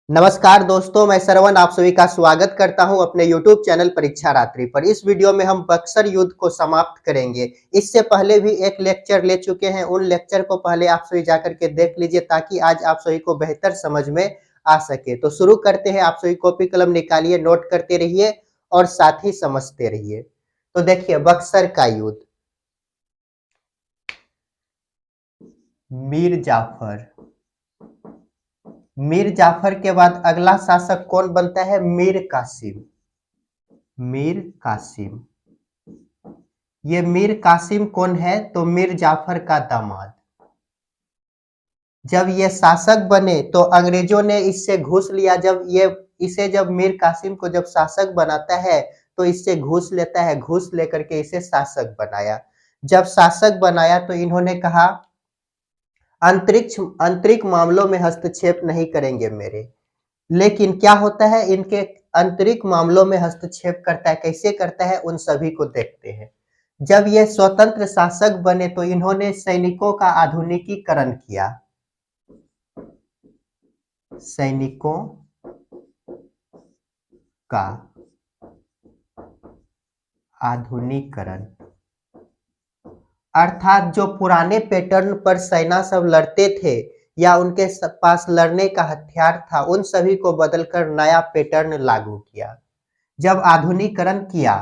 नमस्कार दोस्तों, मैं श्रवण आप सभी का स्वागत करता हूं अपने YouTube चैनल परीक्षा रात्रि पर। इस वीडियो में हम बक्सर युद्ध को समाप्त करेंगे। इससे पहले भी एक लेक्चर ले चुके हैं, उन लेक्चर को पहले आप सभी जाकर के देख लीजिए ताकि आज आप सभी को बेहतर समझ में आ सके। तो शुरू करते हैं, आप सभी कॉपी कलम निकालिए, नोट करते रहिए और साथ ही समझते रहिए। तो देखिए, बक्सर का युद्ध, मीर जाफर। मीर जाफर के बाद अगला शासक कौन बनता है? मीर कासिम। मीर कासिम। ये मीर कासिम कौन है? तो मीर जाफर का दामाद। जब ये शासक बने तो अंग्रेजों ने इससे घूस लिया। जब मीर कासिम को जब शासक बनाता है तो इससे घूस लेता है, घूस लेकर के इसे शासक बनाया। जब शासक बनाया तो इन्होंने कहा आंतरिक मामलों में हस्तक्षेप नहीं करेंगे मेरे। लेकिन क्या होता है, इनके आंतरिक मामलों में हस्तक्षेप करता है। कैसे करता है, उन सभी को देखते हैं। जब ये स्वतंत्र शासक बने तो इन्होंने सैनिकों का आधुनिकीकरण किया। सैनिकों का आधुनिकीकरण अर्थात जो पुराने पैटर्न पर सेना सब लड़ते थे या उनके पास लड़ने का हथियार था, उन सभी को बदलकर नया पैटर्न लागू किया। जब आधुनिकीकरण किया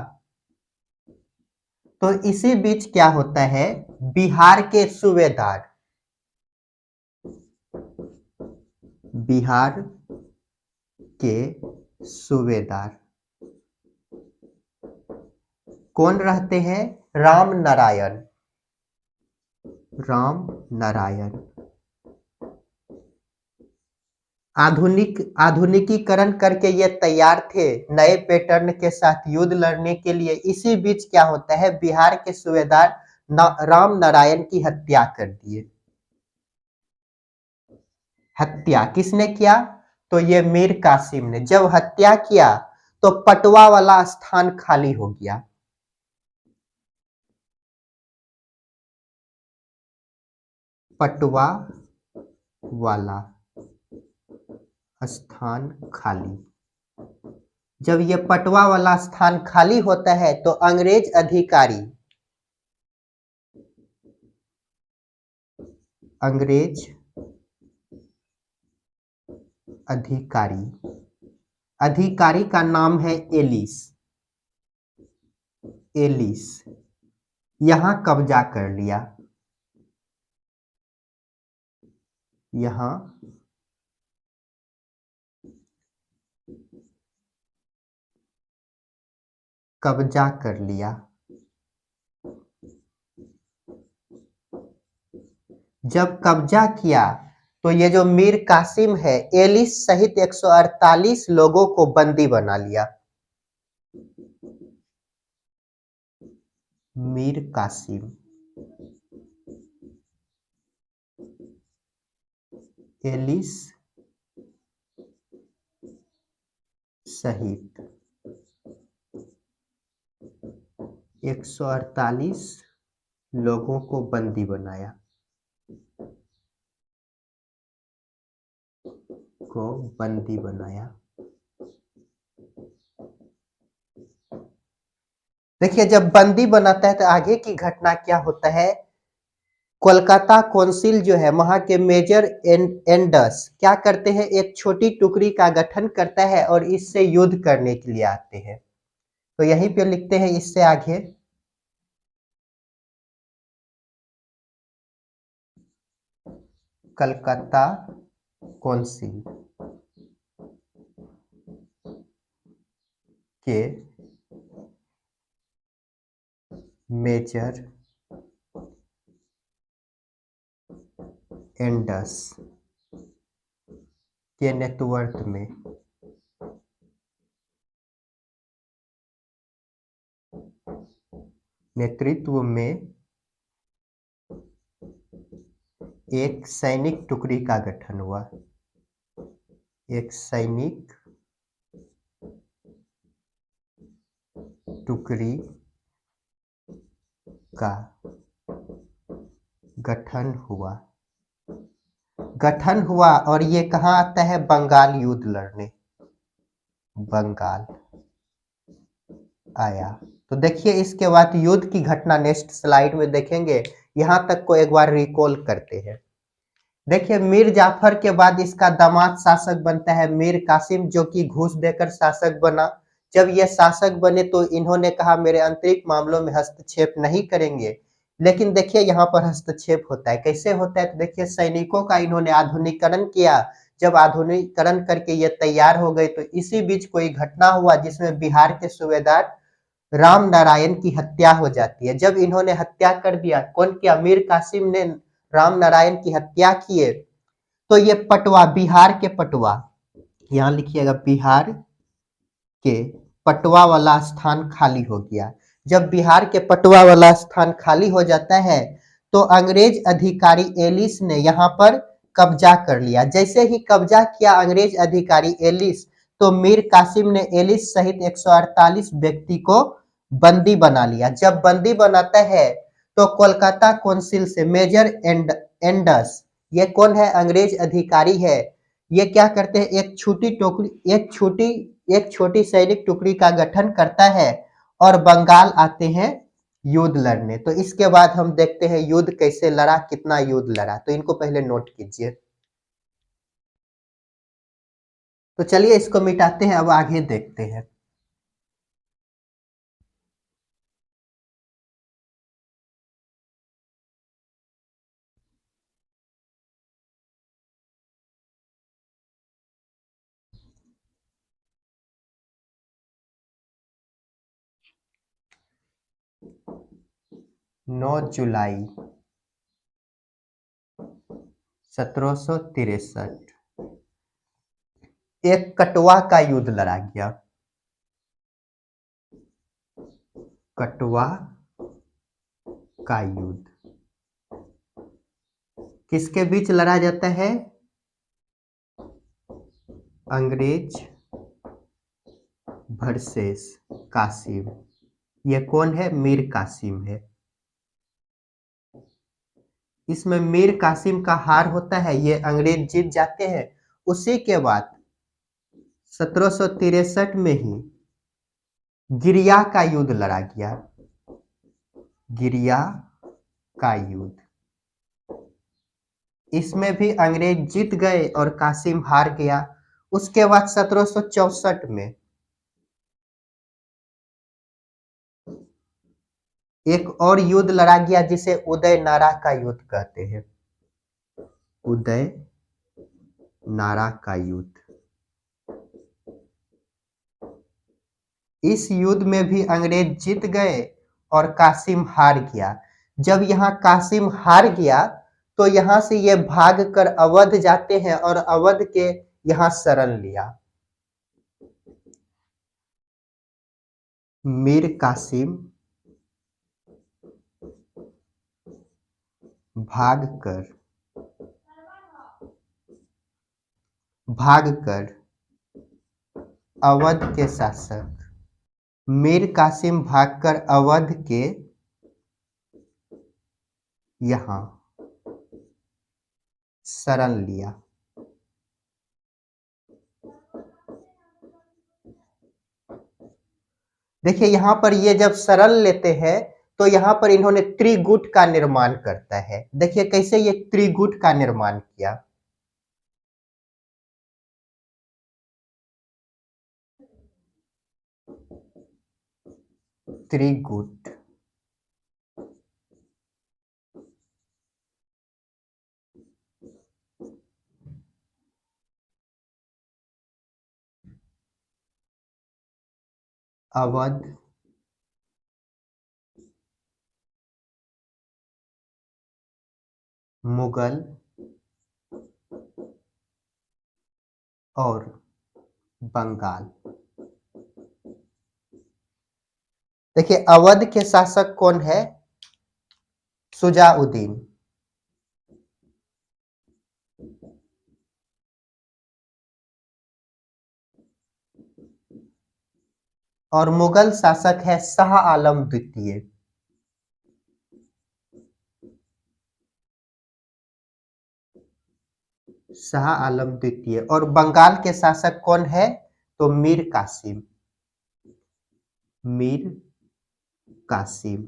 तो इसी बीच क्या होता है, बिहार के सूबेदार, बिहार के सूबेदार कौन रहते हैं? राम नारायण। राम नारायण आधुनिकीकरण करके ये तैयार थे नए पैटर्न के साथ युद्ध लड़ने के लिए। इसी बीच क्या होता है, बिहार के सूबेदार राम नारायण की हत्या कर दिए। हत्या किसने किया? तो ये मीर कासिम ने। जब हत्या किया तो पटवा वाला स्थान खाली हो गया। पटवा वाला स्थान खाली। जब ये पटवा वाला स्थान खाली होता है तो अंग्रेज अधिकारी, अंग्रेज अधिकारी, अधिकारी का नाम है एलिस। एलिस यहां कब्जा कर लिया। यहां कब्जा कर लिया। जब कब्जा किया तो ये जो मीर कासिम है, एलिस सहित 148 लोगों को बंदी बना लिया। मीर कासिम, एलिस सहित 148 लोगों को बंदी बनाया। देखिए, जब बंदी बनाता है तो आगे की घटना क्या होता है, कोलकाता काउंसिल जो है, वहां के मेजर एंडस क्या करते हैं, एक छोटी टुकड़ी का गठन करता है और इससे युद्ध करने के लिए आते हैं। तो यहीं पे लिखते हैं इससे आगे, कलकत्ता काउंसिल के मेजर एंडस के नेतृत्व में एक सैनिक टुकड़ी का गठन हुआ। एक सैनिक टुकड़ी का गठन हुआ गठन हुआ और ये कहाँ आता है, बंगाल युद्ध लड़ने, बंगाल आया। तो देखिए इसके बाद युद्ध की घटना नेक्स्ट स्लाइड में देखेंगे, यहां तक को एक बार रिकॉल करते हैं। देखिए मीर जाफर के बाद इसका दामाद शासक बनता है मीर कासिम, जो कि घूस देकर शासक बना। जब ये शासक बने तो इन्होंने कहा मेरे आंतरिक मामलों में हस्तक्षेप नहीं करेंगे, लेकिन देखिए यहाँ पर हस्तक्षेप होता है। कैसे होता है, तो देखिए सैनिकों का इन्होंने आधुनिकीकरण किया। जब आधुनिकीकरण करके ये तैयार हो गए तो इसी बीच कोई घटना हुआ जिसमें बिहार के सूबेदार राम नारायण की हत्या हो जाती है। जब इन्होंने हत्या कर दिया, कौन किया, मीर कासिम ने राम नारायण की हत्या किए, तो ये पटवा, बिहार के पटवा, यहाँ लिखिएगा बिहार के पटवा वाला स्थान खाली हो गया। जब बिहार के पटवा वाला स्थान खाली हो जाता है तो अंग्रेज अधिकारी एलिस ने यहाँ पर कब्जा कर लिया। जैसे ही कब्जा किया अंग्रेज अधिकारी एलिस, तो मीर कासिम ने एलिस सहित 148 व्यक्ति को बंदी बना लिया। जब बंदी बनाता है तो कोलकाता काउंसिल से मेजर एंडस, ये कौन है, अंग्रेज अधिकारी है, ये क्या करते हैं, एक छोटी सैनिक टुकड़ी का गठन करता है और बंगाल आते हैं युद्ध लड़ने। तो इसके बाद हम देखते हैं युद्ध कैसे लड़ा, कितना युद्ध लड़ा, तो इनको पहले नोट कीजिए। तो चलिए इसको मिटाते हैं, अब आगे देखते हैं। 9 जुलाई 1763 एक कटवा का युद्ध लड़ा गया। कटवा का युद्ध किसके बीच लड़ा जाता है, अंग्रेज वर्सेस कासिम। ये कौन है, मीर कासिम है। इसमें मीर कासिम का हार होता है, ये अंग्रेज जीत जाते हैं। उसी के बाद 1763 में ही गिरिया का युद्ध लड़ा गया, गिरिया का युद्ध। इसमें भी अंग्रेज जीत गए और कासिम हार गया। उसके बाद 1764 में एक और युद्ध लड़ा गया जिसे उदय नारा का युद्ध कहते हैं, उदय नारा का युद्ध। इस युद्ध में भी अंग्रेज जीत गए और कासिम हार गया। जब यहाँ कासिम हार गया तो यहाँ से ये भाग कर अवध जाते हैं और अवध के यहाँ शरण लिया। मीर कासिम भागकर अवध के शासक, मीर कासिम भागकर अवध के यहाँ शरण लिया। देखिए यहाँ पर ये जब शरण लेते हैं तो यहाँ पर इन्होंने त्रिगुट का निर्माण करता है। देखिए कैसे ये त्रिगुट का निर्माण किया। त्रिगुट, अवध, मुगल और बंगाल। देखिए अवध के शासक कौन है, सुजाउद्दीन। और मुगल शासक है शाह आलम द्वितीय। शाह आलम द्वितीय। और बंगाल के शासक कौन है? तो मीर कासिम। मीर कासिम।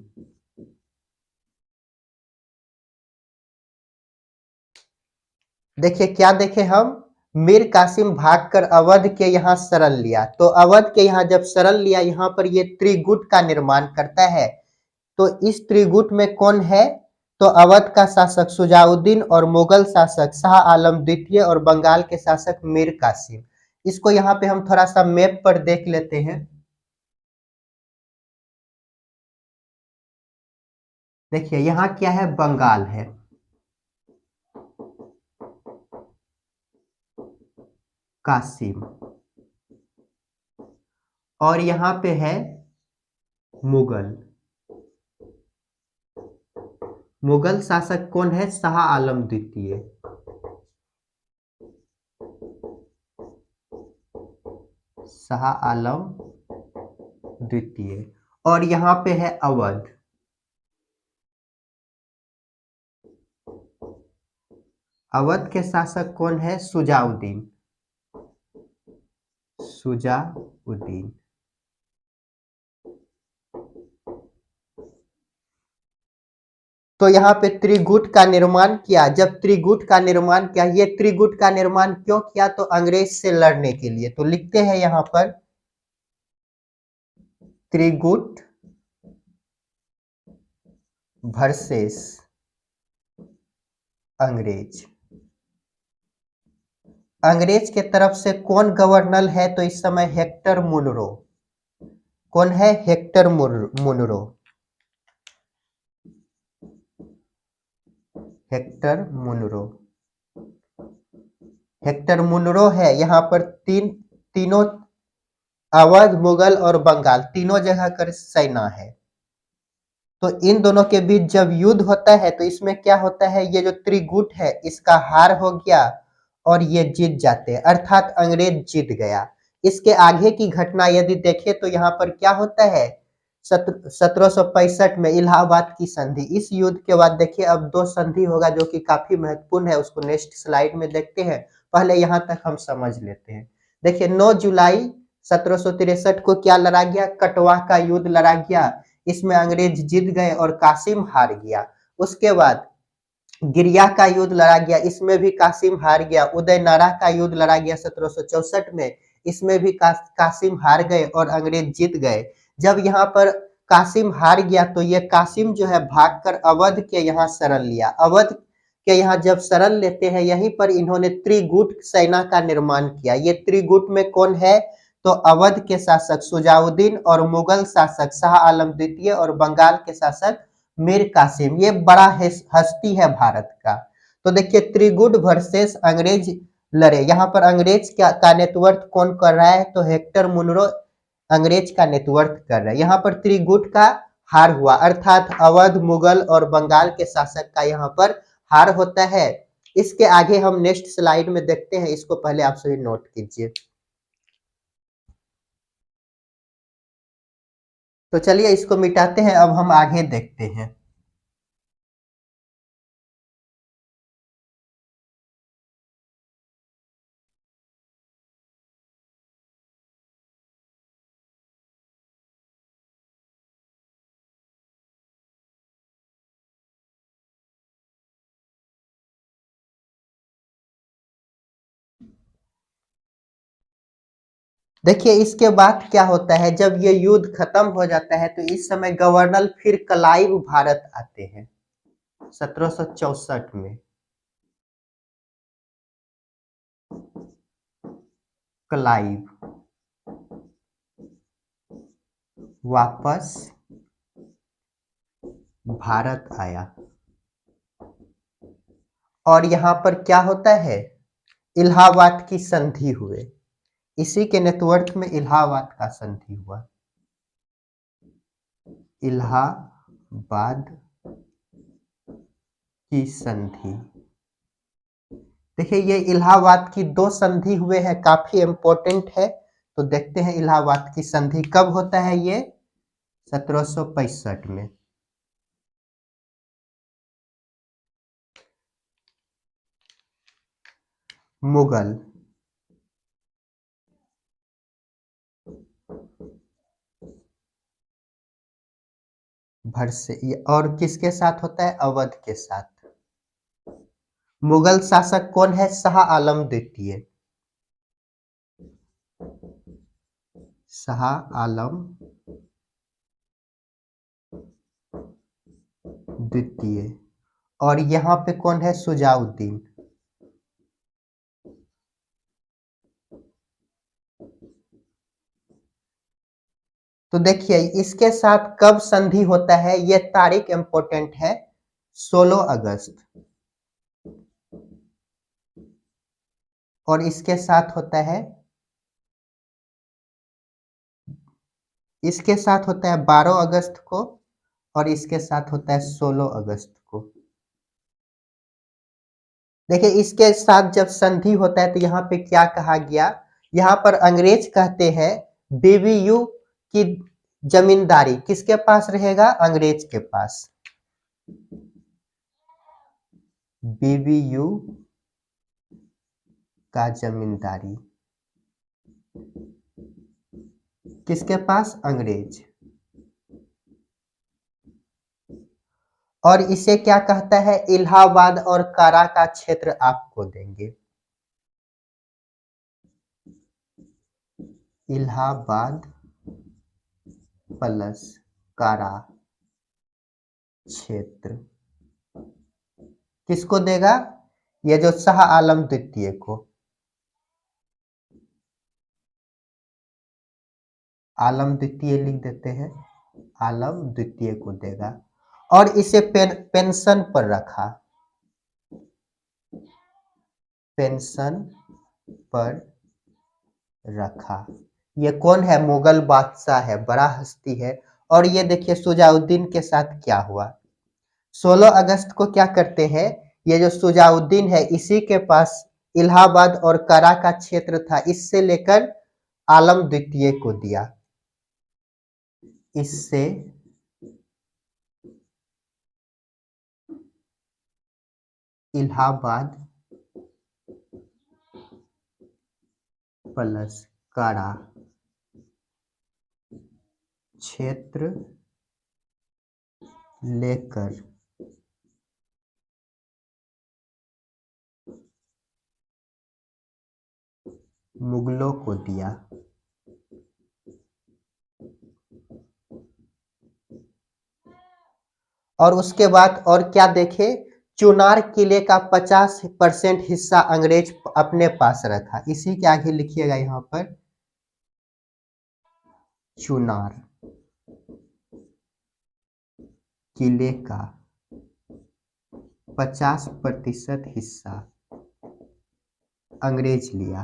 देखिए क्या देखे हम, मीर कासिम भागकर अवध के यहाँ शरण लिया। तो अवध के यहाँ जब शरण लिया, यहाँ पर ये त्रिगुट का निर्माण करता है। तो इस त्रिगुट में कौन है? तो अवध का शासक सुजाउद्दीन और मुगल शासक शाह आलम द्वितीय और बंगाल के शासक मीर कासिम। इसको यहाँ पे हम थोड़ा सा मैप पर देख लेते हैं। देखिए यहाँ क्या है, बंगाल है, कासिम, और यहाँ पे है मुगल। मुगल शासक कौन है? शाह आलम द्वितीय। शाह आलम द्वितीय। और यहाँ पे है अवध। अवध के शासक कौन है? सुजाउद्दीन। सुजाउद्दीन। तो यहाँ पे त्रिगुट का निर्माण किया। जब त्रिगुट का निर्माण किया, ये त्रिगुट का निर्माण क्यों किया? तो अंग्रेज से लड़ने के लिए। तो लिखते हैं यहाँ पर त्रिगुट वर्सेस अंग्रेज। अंग्रेज के तरफ से कौन गवर्नर है? तो इस समय हेक्टर मुनरो। कौन है? Hector Munro. Hector Munro. Hector Munro है। यहाँ पर तीनों अवध, मुगल और बंगाल तीनों जगह कर सेना है। तो इन दोनों के बीच जब युद्ध होता है तो इसमें क्या होता है, ये जो त्रिगुट है इसका हार हो गया और ये जीत जाते हैं, अर्थात अंग्रेज जीत गया। इसके आगे की घटना यदि देखें तो यहाँ पर क्या होता है, 1765 में इलाहाबाद की संधि। इस युद्ध के बाद देखिए अब दो संधि होगा जो कि काफी महत्वपूर्ण है, उसको नेक्स्ट स्लाइड में देखते हैं। पहले यहाँ तक हम समझ लेते हैं। देखिए 9 जुलाई 1763 को क्या लड़ा गया? कटवा का युद्ध लड़ा गया। इसमें अंग्रेज जीत गए और कासिम हार गया। उसके बाद गिरिया का युद्ध लड़ा गया, इसमें भी कासिम हार गया। उदयनारा का युद्ध लड़ा गया 1764 में, इसमें भी कासिम हार गए और अंग्रेज जीत गए। जब यहाँ पर कासिम हार गया तो ये कासिम जो है भागकर अवध के यहाँ शरण लिया। अवध के यहाँ जब शरण लेते हैं, यहीं पर इन्होंने त्रिगुट सेना का निर्माण किया। ये त्रिगुट में कौन है? तो अवध के शासक सुजाउद्दीन और मुगल शासक शाह आलम द्वितीय और बंगाल के शासक मीर कासिम। ये बड़ा हस्ती है भारत का। तो देखिए त्रिगुट वर्सेस अंग्रेज लड़े। यहाँ पर अंग्रेज का नेतृत्व कौन कर रहा है? तो हेक्टर मुनरो अंग्रेज का नेतृत्व कर रहा है। यहाँ पर त्रिगुट का हार हुआ, अर्थात अवध, मुगल और बंगाल के शासक का यहाँ पर हार होता है। इसके आगे हम नेक्स्ट स्लाइड में देखते हैं, इसको पहले आप सभी नोट कीजिए। तो चलिए इसको मिटाते हैं, अब हम आगे देखते हैं। देखिए इसके बाद क्या होता है, जब ये युद्ध खत्म हो जाता है तो इस समय गवर्नर फिर क्लाइव भारत आते हैं 1764 में। क्लाइव वापस भारत आया और यहाँ पर क्या होता है, इलाहाबाद की संधि हुए। इसी के नेतृत्व में इलाहाबाद का संधि हुआ। इलाहाबाद की संधि। देखिए ये इलाहाबाद की दो संधि हुए हैं, काफी इंपॉर्टेंट है। तो देखते हैं इलाहाबाद की संधि कब होता है, ये 1765 में। मुगल। और किसके साथ होता है? अवध के साथ। मुगल शासक कौन है? शाह आलम द्वितीय। शाह आलम द्वितीय। और यहाँ पे कौन है? सुजाउद्दीन। तो देखिए इसके साथ कब संधि होता है, ये तारीख इंपॉर्टेंट है। 16 अगस्त। और इसके साथ होता है, इसके साथ होता है 12 अगस्त को, और इसके साथ होता है 16 अगस्त को। देखिए इसके साथ जब संधि होता है तो यहाँ पे क्या कहा गया, यहाँ पर अंग्रेज कहते हैं बीबीयू की जमींदारी किसके पास रहेगा? अंग्रेज के पास। बीबीयू का जमींदारी किसके पास? अंग्रेज। और इसे क्या कहता है? इलाहाबाद और कारा का क्षेत्र आपको देंगे। इलाहाबाद प्लस कारा क्षेत्र किसको देगा? ये जो शाह आलम द्वितीय को। आलम द्वितीय लिख देते हैं, आलम द्वितीय को देगा। और इसे पेंशन पर रखा, पेंशन पर रखा। ये कौन है? मुगल बादशाह है, बड़ा हस्ती है। और ये देखिए सुजाउद्दीन के साथ क्या हुआ। 16 अगस्त को क्या करते हैं, ये जो सुजाउद्दीन है इसी के पास इलाहाबाद और करा का क्षेत्र था, इससे लेकर आलम द्वितीय को दिया। इससे इलाहाबाद प्लस कारा क्षेत्र लेकर मुगलों को दिया। और उसके बाद और क्या देखे, चुनार किले का 50% हिस्सा अंग्रेज अपने पास रखा। इसी के आगे लिखिएगा यहाँ पर, चुनार किले का 50% हिस्सा अंग्रेज लिया,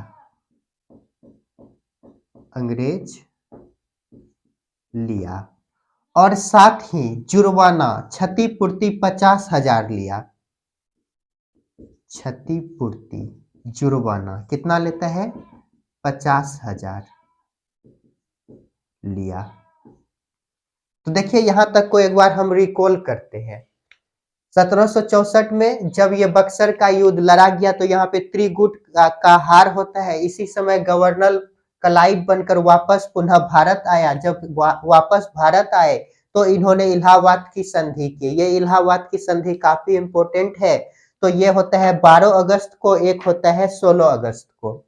अंग्रेज लिया। और साथ ही जुर्माना क्षतिपूर्ति 50,000 लिया। क्षतिपूर्ति जुर्माना कितना लेता है? 50,000 लिया। तो देखिए यहां तक को एक बार हम रिकॉल करते हैं। 1764 में जब ये बक्सर का युद्ध लड़ा गया तो यहाँ पे त्रिगुट का हार होता है। इसी समय गवर्नर क्लाइव बनकर वापस पुनः भारत आया। जब वापस भारत आए तो इन्होंने इलाहाबाद की संधि की। ये इलाहाबाद की संधि काफी इंपॉर्टेंट है। तो ये होता है 12 अगस्त को, एक होता है 16 अगस्त को।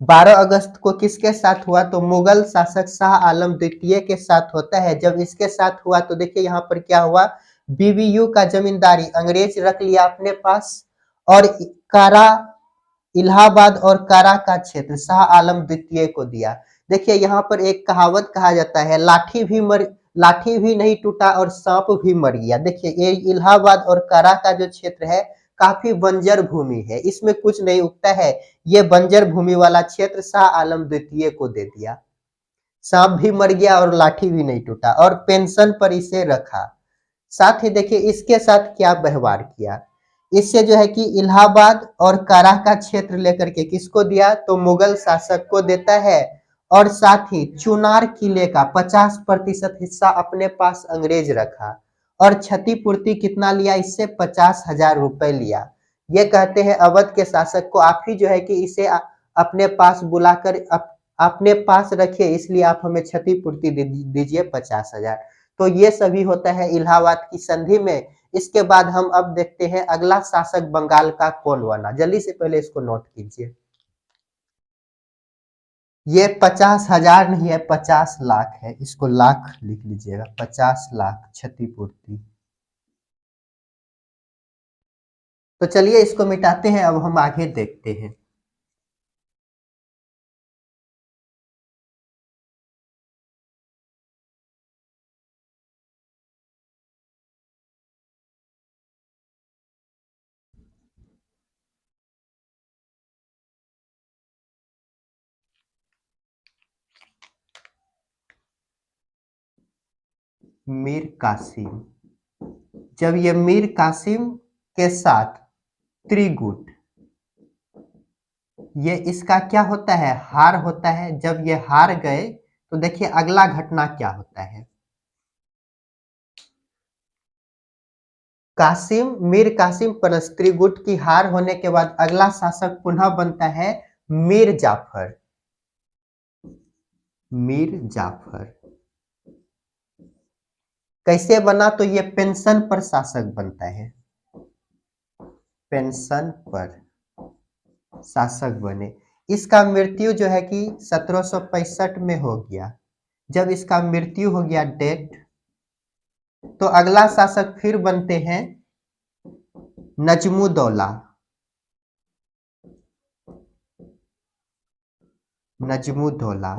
12 अगस्त को किसके साथ हुआ? तो मुगल शासक शाह आलम द्वितीय के साथ होता है। जब इसके साथ हुआ तो देखिए यहाँ पर क्या हुआ, बीबीयू का जमींदारी अंग्रेज रख लिया अपने पास, और कारा, इलाहाबाद और कारा का क्षेत्र शाह आलम द्वितीय को दिया। देखिए यहाँ पर एक कहावत कहा जाता है, लाठी भी नहीं टूटा और सांप भी मर गया। देखिए ये इलाहाबाद और कारा का जो क्षेत्र है काफी बंजर भूमि है, इसमें कुछ नहीं उगता है। ये बंजर भूमि वाला क्षेत्र शाह आलम द्वितीय को दे दिया। सांप भी मर गया और लाठी भी नहीं टूटा, और पेंशन पर इसे रखा। साथ ही देखिए इसके साथ क्या व्यवहार किया, इससे जो है कि इलाहाबाद और कारा का क्षेत्र लेकर के किसको दिया? तो मुगल शासक को देता है। और साथ ही चुनार किले का 50% हिस्सा अपने पास अंग्रेज रखा। और क्षतिपूर्ति कितना लिया इससे? 50,000 रुपए लिया। ये कहते हैं अवध के शासक को आप ही जो है कि इसे अपने पास बुलाकर अपने पास रखिए, इसलिए आप हमें क्षतिपूर्ति दीजिए 50,000। तो ये सभी होता है इलाहाबाद की संधि में। इसके बाद हम अब देखते हैं अगला शासक बंगाल का कौन बना। जल्दी से पहले इसको नोट कीजिए। ये 50,000 नहीं है, 50 लाख है। इसको लाख लिख लीजिएगा, 50 लाख क्षतिपूर्ति। तो चलिए इसको मिटाते हैं, अब हम आगे देखते हैं। मीर कासिम, जब ये मीर कासिम के साथ त्रिगुट, ये इसका क्या होता है, हार होता है। जब ये हार गए तो देखिए अगला घटना क्या होता है। कासिम, मीर कासिम पर त्रिगुट की हार होने के बाद अगला शासक पुनः बनता है मीर जाफर। मीर जाफर कैसे बना, तो ये पेंशन पर शासक बनता है। पेंशन पर शासक बने। इसका मृत्यु जो है कि 1765 में हो गया। जब इसका मृत्यु हो गया डेथ, तो अगला शासक फिर बनते हैं नजमुद्दौला। नजमुद्दौला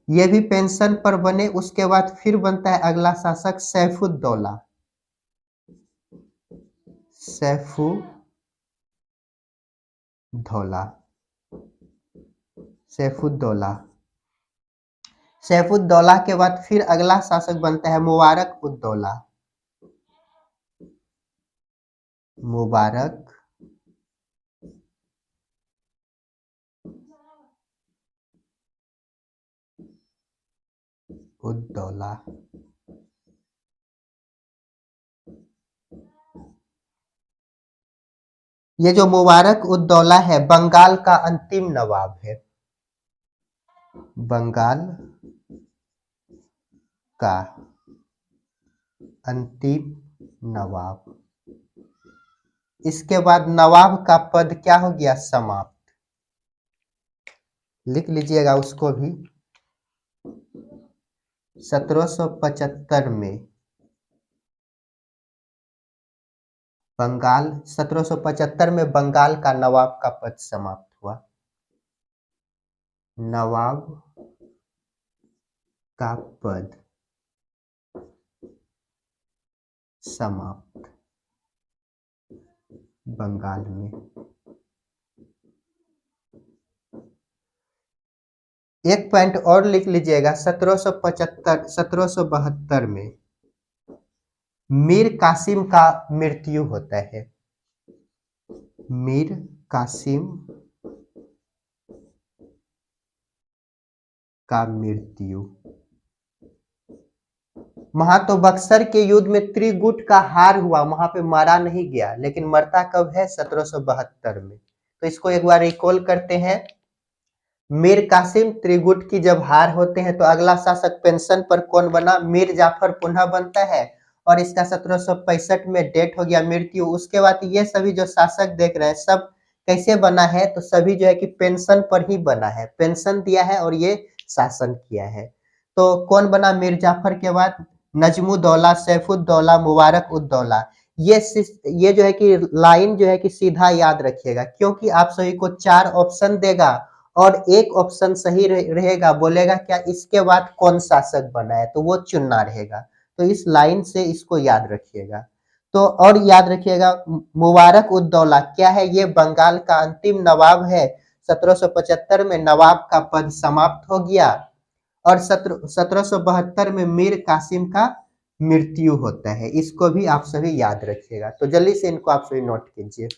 ये भी पेंशन पर बने। उसके बाद फिर बनता है अगला शासक सैफुद्दौला। सैफुद्दौला, सैफुद्दौला। सैफुद्दौला के बाद फिर अगला शासक बनता है मुबारक उद्दौला। मुबारक उद्दौला। ये जो मुबारक उद्दौला है बंगाल का अंतिम नवाब है। बंगाल का अंतिम नवाब। इसके बाद नवाब का पद क्या हो गया, समाप्त। लिख लीजिएगा उसको भी। 1775 में बंगाल, 1775 में बंगाल का नवाब का पद समाप्त हुआ। नवाब का पद समाप्त बंगाल में। एक पॉइंट और लिख लीजिएगा, 1772 में मीर कासिम का मृत्यु होता है। मीर कासिम का मृत्यु। वहां तो बक्सर के युद्ध में त्रिगुट का हार हुआ, वहां पे मारा नहीं गया, लेकिन मरता कब है, 1772 में। तो इसको एक बार रिकॉल करते हैं। मीर कासिम त्रिगुट की जब हार होते हैं तो अगला शासक पेंशन पर कौन बना, मीर जाफर पुनः बनता है। और इसका 1765 में डेथ हो गया, मृत्यु। उसके बाद ये सभी जो शासक देख रहे हैं सब कैसे बना है, तो सभी जो है कि पेंशन पर ही बना है। पेंशन दिया है और ये शासन किया है। तो कौन बना मीर जाफर के बाद, नजमुद्दौला, सैफुद्दौला, मुबारक उद्दौला। ये जो है कि लाइन जो है कि सीधा याद रखिएगा, क्योंकि आप सभी को 4 ऑप्शन देगा और एक ऑप्शन सही रहेगा। बोलेगा क्या इसके बाद कौन शासक बना है, तो वो चुनना रहेगा। तो इस लाइन से इसको याद रखिएगा। तो और याद रखिएगा मुबारक उद्दौला क्या है, ये बंगाल का अंतिम नवाब है। 1775 में नवाब का पद समाप्त हो गया और 1772 में मीर कासिम का मृत्यु होता है। इसको भी आप सभी याद रखिएगा। तो जल्दी से इनको आप सभी नोट कीजिए।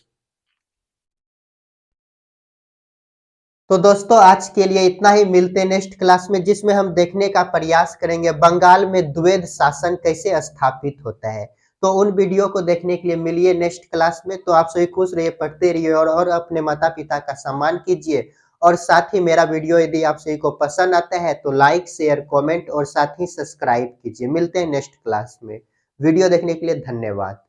तो दोस्तों आज के लिए इतना ही। मिलते हैं नेक्स्ट क्लास में, जिसमें हम देखने का प्रयास करेंगे बंगाल में द्वैध शासन कैसे स्थापित होता है। तो उन वीडियो को देखने के लिए मिलिए नेक्स्ट क्लास में। तो आप सभी खुश रहिए, पढ़ते रहिए और अपने माता-पिता का सम्मान कीजिए। और साथ ही मेरा वीडियो यदि आप सभी को पसंद आता है तो लाइक, शेयर, कमेंट और साथ ही सब्सक्राइब कीजिए। मिलते हैं नेक्स्ट क्लास में। वीडियो देखने के लिए धन्यवाद।